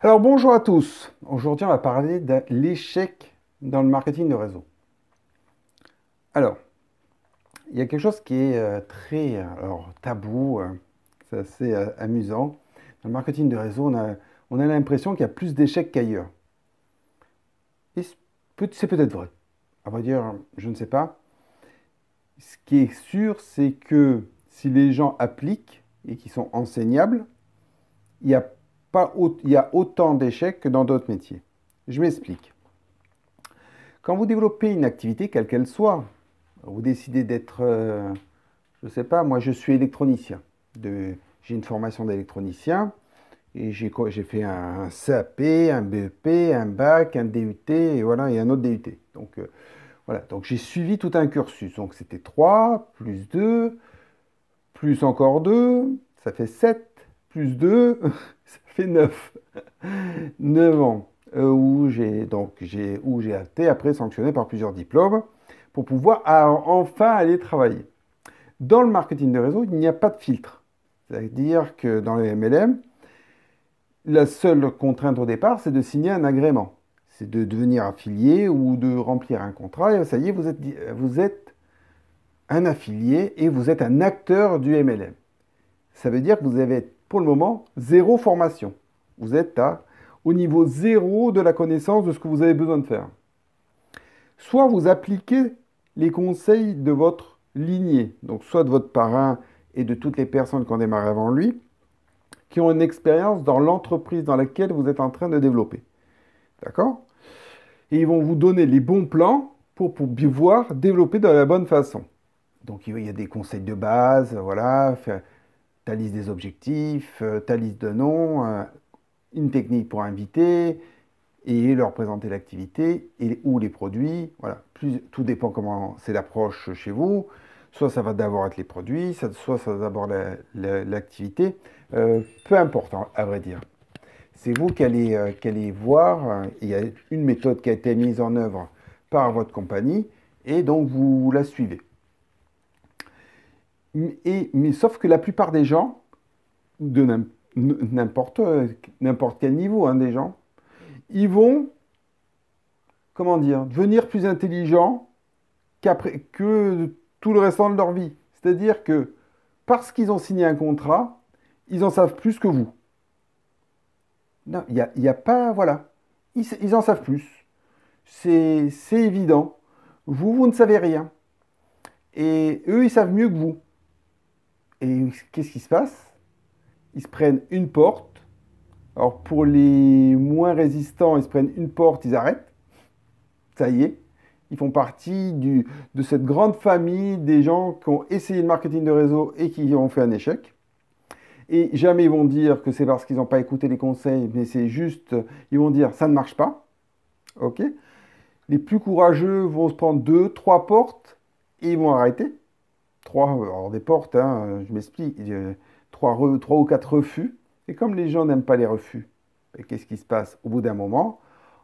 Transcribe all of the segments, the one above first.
Alors bonjour à tous. Aujourd'hui, on va parler de l'échec dans le marketing de réseau. Alors, il y a quelque chose qui est très tabou, c'est assez amusant. Dans le marketing de réseau, on a l'impression qu'il y a plus d'échecs qu'ailleurs. Et c'est peut-être vrai. À vrai dire, je ne sais pas. Ce qui est sûr, c'est que si les gens appliquent et qui sont enseignables, il y a il y a autant d'échecs que dans d'autres métiers. Je m'explique. Quand vous développez une activité, quelle qu'elle soit, vous décidez d'être, je ne sais pas, moi je suis électronicien. J'ai une formation d'électronicien et j'ai fait un CAP, un BEP, un bac, un DUT et voilà, et un autre DUT. Donc voilà, donc j'ai suivi tout un cursus. Donc c'était 3 plus 2 plus encore 2 ça fait 7 plus 2 ça fait 9. 9 ans où j'ai été après sanctionné par plusieurs diplômes pour pouvoir enfin aller travailler. Dans le marketing de réseau, il n'y a pas de filtre. C'est-à-dire que dans les MLM, la seule contrainte au départ, c'est de signer un agrément. C'est de devenir affilié ou de remplir un contrat. Et ça y est, vous êtes un affilié et vous êtes un acteur du MLM. Ça veut dire que vous avez pour le moment zéro formation. Vous êtes au niveau zéro de la connaissance de ce que vous avez besoin de faire. Soit vous appliquez les conseils de votre lignée, donc soit de votre parrain et de toutes les personnes qui ont démarré avant lui, qui ont une expérience dans l'entreprise dans laquelle vous êtes en train de développer. D'accord? Et ils vont vous donner les bons plans pour pouvoir développer de la bonne façon. Donc il y a des conseils de base, voilà, faire ta liste des objectifs, ta liste de noms, une technique pour inviter, et leur présenter l'activité ou les produits. Voilà. Tout dépend comment c'est l'approche chez vous. Soit ça va d'abord être les produits, soit ça va d'abord l'activité. Peu importe, hein, à vrai dire. C'est vous qui allez voir. Il y a une méthode qui a été mise en œuvre par votre compagnie et donc vous la suivez. Mais sauf que la plupart des gens, de n'importe n'importe quel niveau hein, des gens, ils vont comment dire, devenir plus intelligents que tout le restant de leur vie. C'est-à-dire que parce qu'ils ont signé un contrat, ils en savent plus que vous. Non, il y a pas, voilà. Ils en savent plus. C'est évident. Vous ne savez rien. Et eux, ils savent mieux que vous. Et qu'est-ce qui se passe? Ils se prennent une porte. Alors pour les moins résistants, ils se prennent une porte, ils arrêtent. Ça y est, ils font partie de cette grande famille des gens qui ont essayé le marketing de réseau et qui ont fait un échec. Et jamais ils vont dire que c'est parce qu'ils n'ont pas écouté les conseils, mais c'est juste, ils vont dire ça ne marche pas. Ok? Les plus courageux vont se prendre deux, trois portes et ils vont arrêter. Trois, alors des portes, hein, je m'explique, trois ou quatre refus. Et comme les gens n'aiment pas les refus, qu'est-ce qui se passe au bout d'un moment?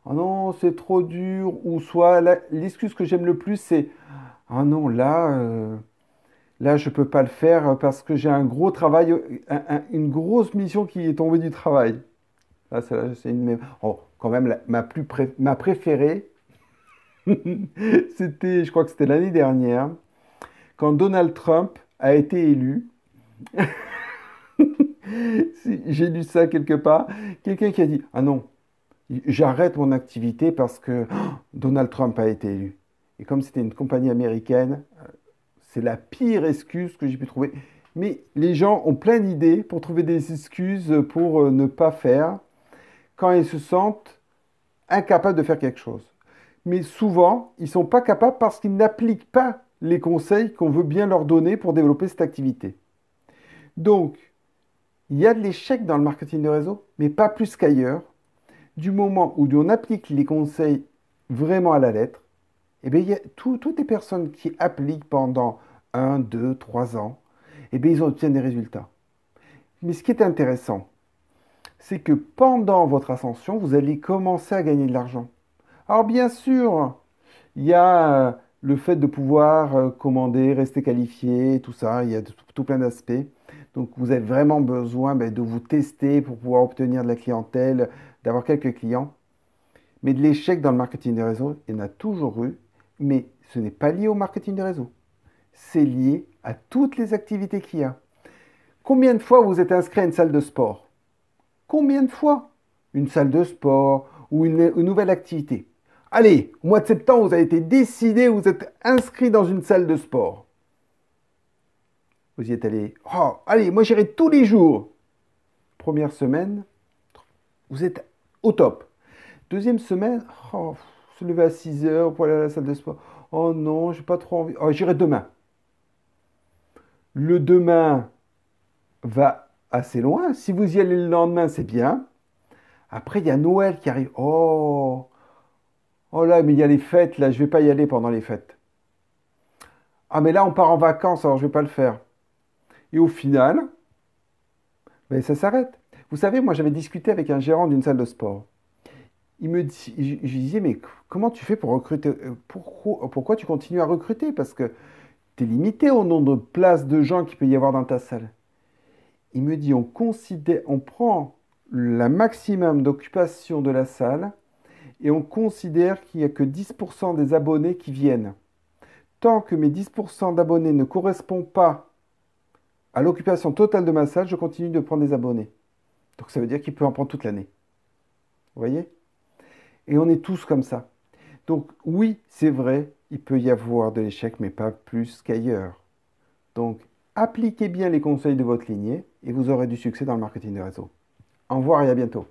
Ah non, c'est trop dur. Ou soit l'excuse que j'aime le plus, c'est ah non, là, je peux pas le faire parce que j'ai un gros travail, une grosse mission qui est tombée du travail. C'est oh, quand même ma préférée. Je crois que c'était l'année dernière, quand Donald Trump a été élu. J'ai lu ça quelque part. Quelqu'un qui a dit, ah non, j'arrête mon activité parce que Donald Trump a été élu. Et comme c'était une compagnie américaine, c'est la pire excuse que j'ai pu trouver. Mais les gens ont plein d'idées pour trouver des excuses pour ne pas faire quand ils se sentent incapables de faire quelque chose. Mais souvent, ils ne sont pas capables parce qu'ils n'appliquent pas les conseils qu'on veut bien leur donner pour développer cette activité. Donc, il y a de l'échec dans le marketing de réseau, mais pas plus qu'ailleurs. Du moment où on applique les conseils vraiment à la lettre, eh bien, il y a toutes les personnes qui appliquent pendant 1, 2, 3 ans, eh bien, ils obtiennent des résultats. Mais ce qui est intéressant, c'est que pendant votre ascension, vous allez commencer à gagner de l'argent. Alors bien sûr, il y a le fait de pouvoir commander, rester qualifié, tout ça, il y a tout plein d'aspects. Donc, vous avez vraiment besoin de vous tester pour pouvoir obtenir de la clientèle, d'avoir quelques clients. Mais de l'échec dans le marketing de réseau, il y en a toujours eu, mais ce n'est pas lié au marketing de réseau. C'est lié à toutes les activités qu'il y a. Combien de fois vous êtes inscrit à une salle de sport? Combien de fois? Une salle de sport ou une nouvelle activité. Allez, au mois de septembre, vous avez été décidé, vous êtes inscrit dans une salle de sport. Vous y êtes allé. Oh, allez, moi j'irai tous les jours. Première semaine, vous êtes au top. Deuxième semaine, oh, se lever à 6 heures pour aller à la salle de sport. Oh non, j'ai pas trop envie. Oh, j'irai demain. Le demain va assez loin. Si vous y allez le lendemain, c'est bien. Après, il y a Noël qui arrive. Oh, oh là, mais il y a les fêtes, là, je vais pas y aller pendant les fêtes. Ah, mais là, on part en vacances, alors je vais pas le faire. Et au final, ben, ça s'arrête. Vous savez, moi, j'avais discuté avec un gérant d'une salle de sport. Je lui disais, mais comment tu fais pour recruter? Pourquoi tu continues à recruter? Parce que tu es limité au nombre de places de gens qu'il peut y avoir dans ta salle. Il me dit, on prend le maximum d'occupation de la salle et on considère qu'il n'y a que 10% des abonnés qui viennent. Tant que mes 10% d'abonnés ne correspondent pas à l'occupation totale de ma salle, je continue de prendre des abonnés. Donc ça veut dire qu'il peut en prendre toute l'année. Vous voyez? Et on est tous comme ça. Donc oui, c'est vrai, il peut y avoir de l'échec, mais pas plus qu'ailleurs. Donc appliquez bien les conseils de votre lignée et vous aurez du succès dans le marketing de réseau. Au revoir et à bientôt.